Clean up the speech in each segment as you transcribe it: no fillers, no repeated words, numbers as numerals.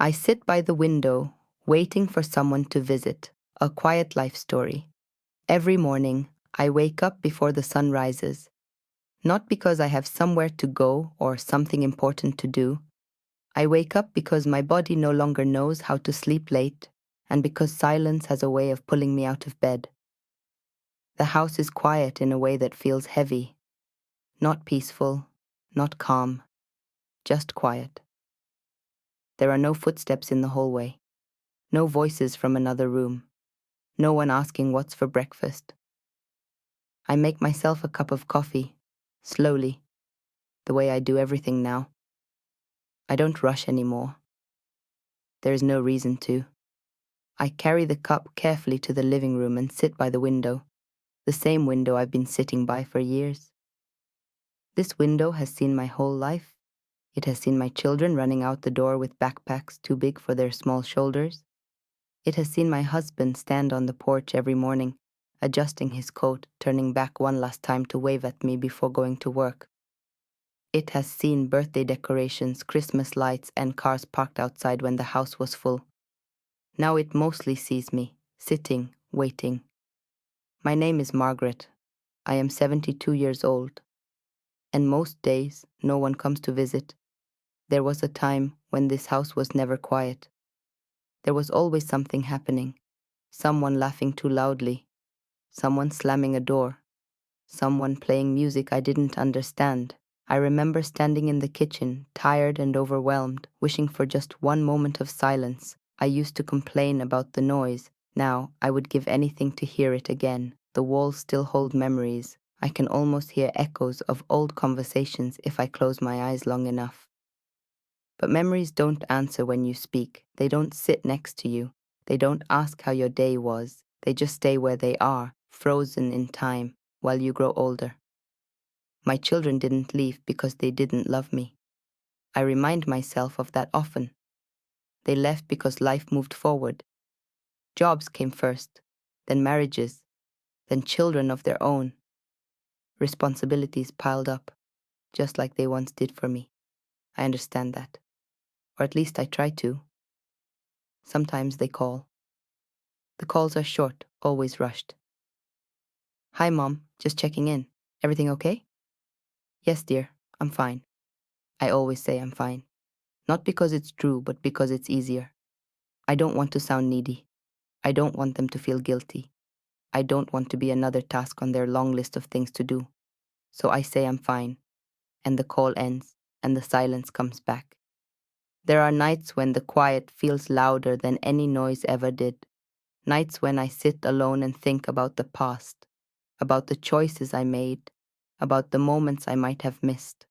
I sit by the window, waiting for someone to visit, a quiet life story. Every morning, I wake up before the sun rises, not because I have somewhere to go or something important to do. I wake up because my body no longer knows how to sleep late, and because silence has a way of pulling me out of bed. The house is quiet in a way that feels heavy, not peaceful, not calm, just quiet. There are no footsteps in the hallway, no voices from another room, no one asking what's for breakfast. I make myself a cup of coffee, slowly, the way I do everything now. I don't rush anymore. There is no reason to. I carry the cup carefully to the living room and sit by the window, the same window I've been sitting by for years. This window has seen my whole life. It has seen my children running out the door with backpacks too big for their small shoulders. It has seen my husband stand on the porch every morning, adjusting his coat, turning back one last time to wave at me before going to work. It has seen birthday decorations, Christmas lights, and cars parked outside when the house was full. Now it mostly sees me, sitting, waiting. My name is Margaret. I am 72 years old. And most days, no one comes to visit. There was a time when this house was never quiet. There was always something happening. Someone laughing too loudly. Someone slamming a door. Someone playing music I didn't understand. I remember standing in the kitchen, tired and overwhelmed, wishing for just one moment of silence. I used to complain about the noise. Now, I would give anything to hear it again. The walls still hold memories. I can almost hear echoes of old conversations if I close my eyes long enough. But memories don't answer when you speak. They don't sit next to you. They don't ask how your day was. They just stay where they are, frozen in time, while you grow older. My children didn't leave because they didn't love me. I remind myself of that often. They left because life moved forward. Jobs came first, then marriages, then children of their own. Responsibilities piled up, just like they once did for me. I understand that. Or at least I try to. Sometimes they call. The calls are short, always rushed. Hi, Mom, just checking in. Everything okay? Yes, dear, I'm fine. I always say I'm fine. Not because it's true, but because it's easier. I don't want to sound needy. I don't want them to feel guilty. I don't want to be another task on their long list of things to do. So I say I'm fine, and the call ends, and the silence comes back. There are nights when the quiet feels louder than any noise ever did. Nights when I sit alone and think about the past, about the choices I made, about the moments I might have missed.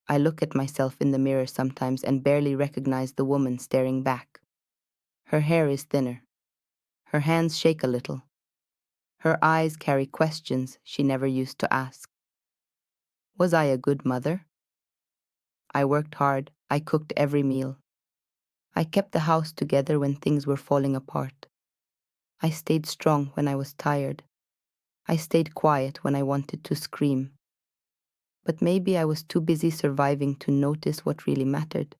I look at myself in the mirror sometimes and barely recognize the woman staring back. Her hair is thinner. Her hands shake a little. Her eyes carry questions she never used to ask. Was I a good mother? I worked hard. I cooked every meal. I kept the house together when things were falling apart. I stayed strong when I was tired. I stayed quiet when I wanted to scream. But maybe I was too busy surviving to notice what really mattered.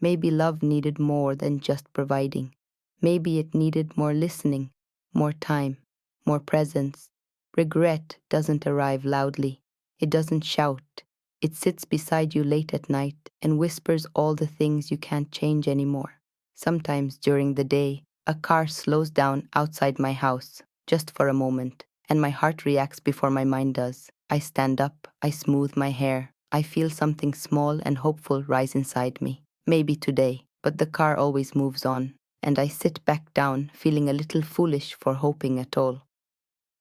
Maybe love needed more than just providing. Maybe it needed more listening, more time, more presence. Regret doesn't arrive loudly. It doesn't shout. It sits beside you late at night and whispers all the things you can't change anymore. Sometimes during the day, a car slows down outside my house, just for a moment, and my heart reacts before my mind does. I stand up, I smooth my hair. I feel something small and hopeful rise inside me. Maybe today, but the car always moves on, and I sit back down, feeling a little foolish for hoping at all.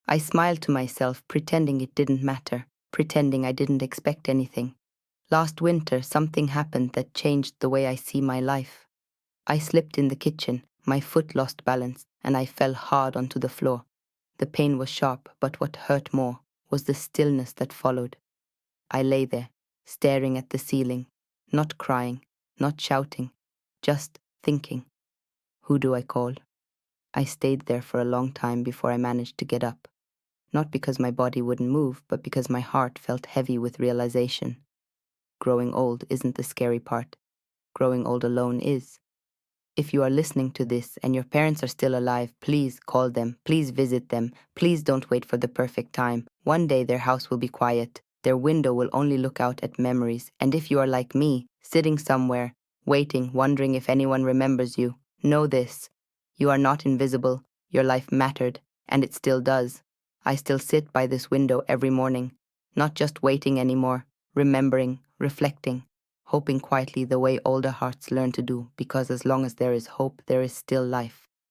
I smile to myself, pretending it didn't matter, pretending I didn't expect anything. Last winter, something happened that changed the way I see my life. I slipped in the kitchen, my foot lost balance, and I fell hard onto the floor. The pain was sharp, but what hurt more was the stillness that followed. I lay there, staring at the ceiling, not crying, not shouting, just thinking. Who do I call? I stayed there for a long time before I managed to get up. Not because my body wouldn't move, but because my heart felt heavy with realization. Growing old isn't the scary part. Growing old alone is. If you are listening to this and your parents are still alive, please call them, please visit them, please don't wait for the perfect time. One day their house will be quiet, their window will only look out at memories, and if you are like me, sitting somewhere, waiting, wondering if anyone remembers you, know this: you are not invisible, your life mattered, and it still does. I still sit by this window every morning, not just waiting anymore, remembering, reflecting, hoping quietly the way older hearts learn to do, because as long as there is hope, there is still life.